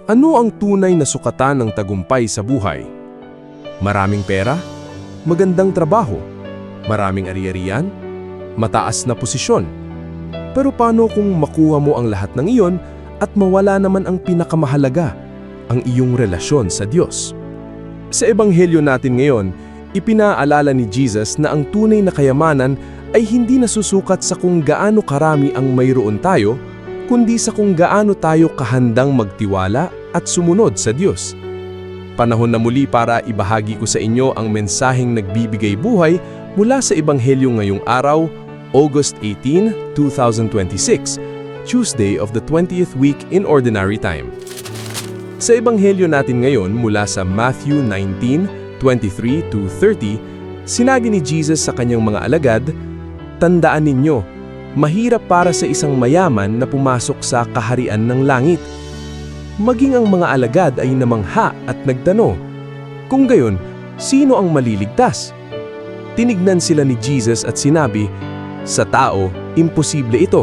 Ano ang tunay na sukatan ng tagumpay sa buhay? Maraming pera? Magandang trabaho? Maraming ari-arian? Mataas na posisyon? Pero paano kung makuha mo ang lahat ng iyon at mawala naman ang pinakamahalaga, ang iyong relasyon sa Diyos? Sa ebanghelyo natin ngayon, ipinaalala ni Jesus na ang tunay na kayamanan ay hindi nasusukat sa kung gaano karami ang mayroon tayo, kundi sa kung gaano tayo kahandang magtiwala at sumunod sa Diyos. Panahon na muli para ibahagi ko sa inyo ang mensaheng nagbibigay buhay mula sa Ebanghelyo ngayong araw, August 18, 2026, Tuesday of the 20th week in Ordinary Time. Sa Ebanghelyo natin ngayon mula sa Matthew 19:23-30, sinabi ni Jesus sa kanyang mga alagad, "Tandaan ninyo, mahirap para sa isang mayaman na pumasok sa kaharian ng langit." Maging ang mga alagad ay namangha at nagtanong, "Kung gayon, sino ang maliligtas?" Tinignan sila ni Jesus at sinabi, "Sa tao, imposible ito.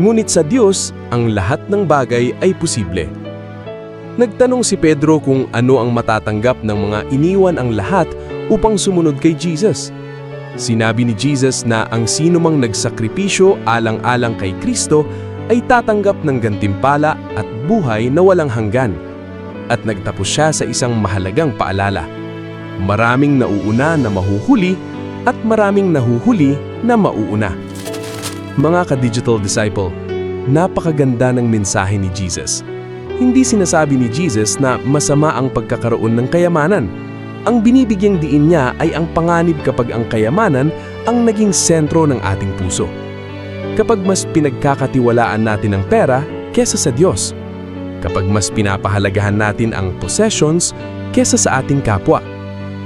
Ngunit sa Diyos, ang lahat ng bagay ay posible." Nagtanong si Pedro kung ano ang matatanggap ng mga iniwan ang lahat upang sumunod kay Jesus. Sinabi ni Jesus na ang sinumang nagsakripisyo alang-alang kay Kristo ay tatanggap ng gantimpala at buhay na walang hanggan. At nagtapos siya sa isang mahalagang paalala. Maraming nauuna na mahuhuli at maraming nahuhuli na mauuna. Mga ka-digital disciple, napakaganda ng mensahe ni Jesus. Hindi sinasabi ni Jesus na masama ang pagkakaroon ng kayamanan. Ang binibigyang diin niya ay ang panganib kapag ang kayamanan ang naging sentro ng ating puso. Kapag mas pinagkakatiwalaan natin ang pera kesa sa Diyos. Kapag mas pinapahalagahan natin ang possessions kesa sa ating kapwa.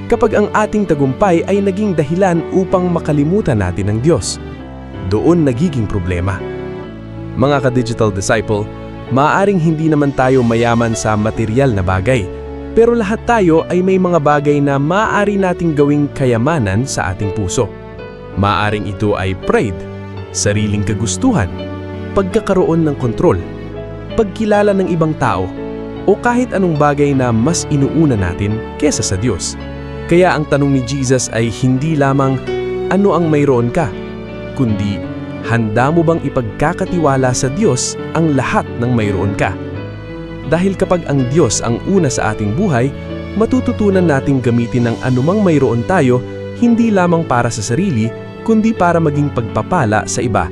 Kapag ang ating tagumpay ay naging dahilan upang makalimutan natin ang Diyos. Doon nagiging problema. Mga ka-digital disciple, maaaring hindi naman tayo mayaman sa material na bagay, pero lahat tayo ay may mga bagay na maaari nating gawing kayamanan sa ating puso. Maaaring ito ay pride, sariling kagustuhan, pagkakaroon ng kontrol, pagkilala ng ibang tao, o kahit anong bagay na mas inuuna natin kesa sa Diyos. Kaya ang tanong ni Jesus ay hindi lamang, "Ano ang mayroon ka?" kundi, "Handa mo bang ipagkakatiwala sa Diyos ang lahat ng mayroon ka?" Dahil kapag ang Diyos ang una sa ating buhay, matututunan nating gamitin ang anumang mayroon tayo hindi lamang para sa sarili, kundi para maging pagpapala sa iba.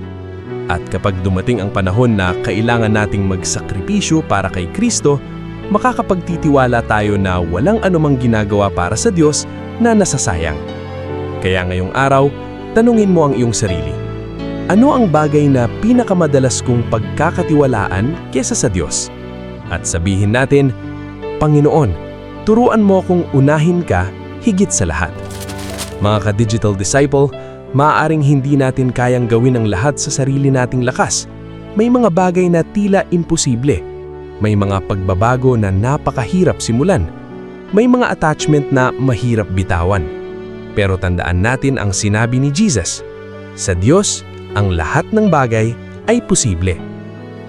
At kapag dumating ang panahon na kailangan nating magsakripisyo para kay Kristo, makakapagtitiwala tayo na walang anumang ginagawa para sa Diyos na nasasayang. Kaya ngayong araw, tanungin mo ang iyong sarili. Ano ang bagay na pinakamadalas kong pagkakatiwalaan kesa sa Diyos? At sabihin natin, "Panginoon, turuan mo akong unahin ka higit sa lahat." Mga ka-digital disciple, maaaring hindi natin kayang gawin ang lahat sa sarili nating lakas. May mga bagay na tila imposible. May mga pagbabago na napakahirap simulan. May mga attachment na mahirap bitawan. Pero tandaan natin ang sinabi ni Jesus, "Sa Diyos, ang lahat ng bagay ay posible."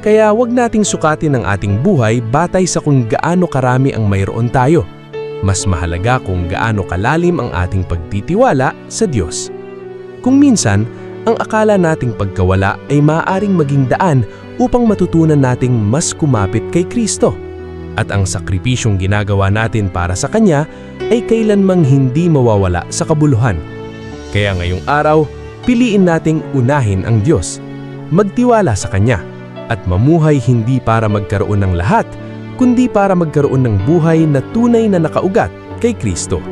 Kaya wag nating sukatin ang ating buhay batay sa kung gaano karami ang mayroon tayo. Mas mahalaga kung gaano kalalim ang ating pagtitiwala sa Diyos. Kung minsan, ang akala nating pagkawala ay maaaring maging daan upang matutunan nating mas kumapit kay Kristo. At ang sakripisyong ginagawa natin para sa Kanya ay kailanmang hindi mawawala sa kabuluhan. Kaya ngayong araw, piliin nating unahin ang Diyos, magtiwala sa Kanya, at mamuhay hindi para magkaroon ng lahat, kundi para magkaroon ng buhay na tunay na nakaugat kay Kristo.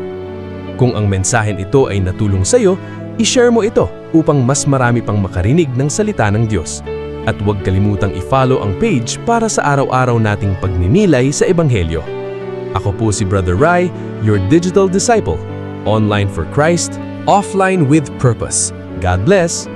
Kung ang mensahen ito ay natulong sa iyo, i-share mo ito upang mas marami pang makarinig ng salita ng Diyos. At huwag kalimutang i-follow ang page para sa araw-araw nating pagninilay sa Ebanghelyo. Ako po si Brother Rai, your digital disciple. Online for Christ, offline with purpose. God bless!